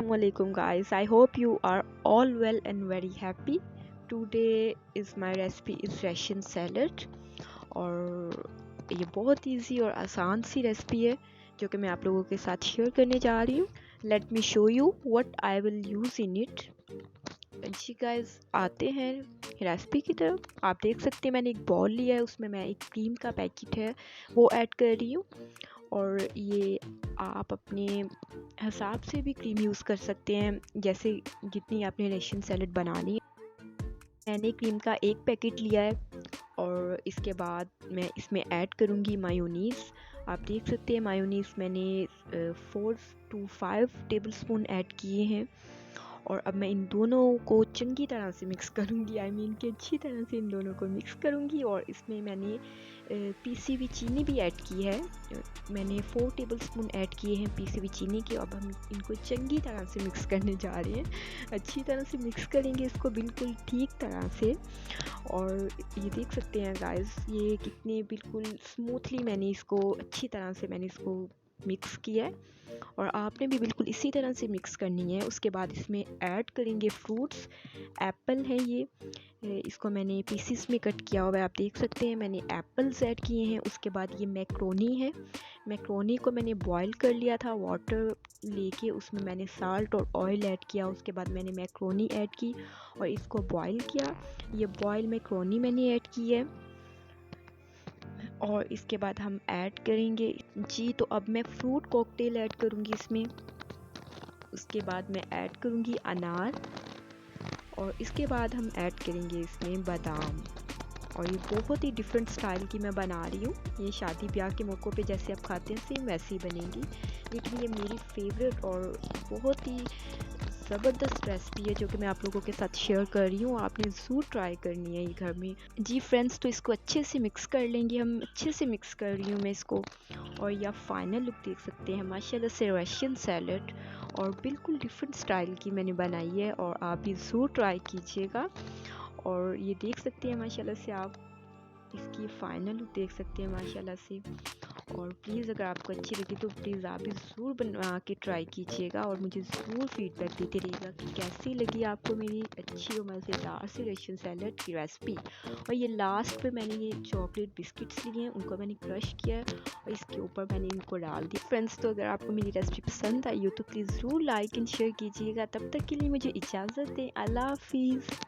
Assalamualaikum guys. I hope you are all well and very happy. Today is my recipe is Russian salad और ये बहुत easy और आसान सी recipe है जो कि मैं आप लोगों के साथ शेयर करने जा रही हूँ. Let me show you what I will use in it. जी गाइस, आते हैं रेसिपी की तरफ. आप देख सकते हैं मैंने एक बॉल लिया है, उसमें मैं एक क्रीम का पैकेट है वो ऐड कर रही हूँ. और ये आप अपने हिसाब से भी क्रीम यूज़ कर सकते हैं, जैसे जितनी आपने रशियन सैलेड बनानी है. मैंने क्रीम का एक पैकेट लिया है और इसके बाद मैं इसमें ऐड करूँगी मायोनीज़. आप देख सकते हैं मायोनीज़ मैंने 4 to 5 टेबलस्पून ऐड किए हैं. और अब मैं इन दोनों को चंगी तरह से मिक्स करूँगी. आई मीन कि अच्छी तरह से इन दोनों को मिक्स करूँगी. और इसमें मैंने पीसी हुई चीनी भी ऐड की है. मैंने 4 टेबलस्पून ऐड किए हैं पीसी हुई चीनी के. अब हम इनको चंगी तरह से मिक्स करने जा रहे हैं. अच्छी तरह से मिक्स करेंगे इसको बिल्कुल ठीक तरह से. और ये देख सकते हैं गाइस, ये कितने बिल्कुल स्मूथली मैंने इसको अच्छी तरह से मिक्स किया है. और आपने भी बिल्कुल इसी तरह से मिक्स करनी है. उसके बाद इसमें ऐड करेंगे फ्रूट्स. एप्पल है ये, इसको मैंने पीसीस में कट किया हुआ है. आप देख सकते हैं मैंने एप्पल्स ऐड किए हैं. उसके बाद ये मैक्रोनी है. मैक्रोनी को मैंने बॉईल कर लिया था वाटर लेके, उसमें मैंने साल्ट और ऑयल ऐड किया. उसके बाद मैंने मैक्रोनी ऐड की और इसको बॉईल किया. ये बॉयल मैक्रोनी मैंने ऐड की है. और इसके बाद हम ऐड करेंगे जी, तो अब मैं फ्रूट कॉकटेल ऐड करूँगी इसमें. उसके बाद मैं ऐड करूँगी अनार. और इसके बाद हम ऐड करेंगे इसमें बादाम. और ये बहुत ही डिफरेंट स्टाइल की मैं बना रही हूँ. ये शादी ब्याह के मौक़ों पे जैसे आप खाते हैं सेम वैसे ही बनेगी, लेकिन ये मेरी फेवरेट और बहुत ही ज़बरदस्त रेसिपी है जो कि मैं आप लोगों के साथ शेयर कर रही हूँ. आपने ज़रूर ट्राई करनी है ये घर में. जी फ्रेंड्स, तो इसको अच्छे से मिक्स कर लेंगे हम. अच्छे से मिक्स कर रही हूँ मैं इसको. और यह फाइनल लुक देख सकते हैं माशाल्लाह से रशियन सैलड, और बिल्कुल डिफरेंट स्टाइल की मैंने बनाई है. और आप भी ज़रूर ट्राई कीजिएगा. और ये देख सकते हैं माशाल्लाह से, आप इसकी फ़ाइनल लुक देख सकते हैं माशाल्लाह से. और प्लीज़ अगर आपको अच्छी लगी तो प्लीज़ आप भी ज़रूर बना के ट्राई कीजिएगा और मुझे ज़रूर फीडबैक देते रहिएगा कि कैसी लगी आपको मेरी अच्छी और मज़ेदार सी रशियन सैलड की रेसिपी. और ये लास्ट पे मैंने ये चॉकलेट बिस्किट्स लिए हैं, उनको मैंने क्रश किया है और इसके ऊपर मैंने इनको डाल दिया. फ्रेंड्स, तो अगर आपको मेरी रेसिपी पसंद आई हो तो प्लीज़ ज़रूर लाइक एंड शेयर कीजिएगा. तब तक के लिए मुझे इजाज़त दें. अल्लाह हाफिज़.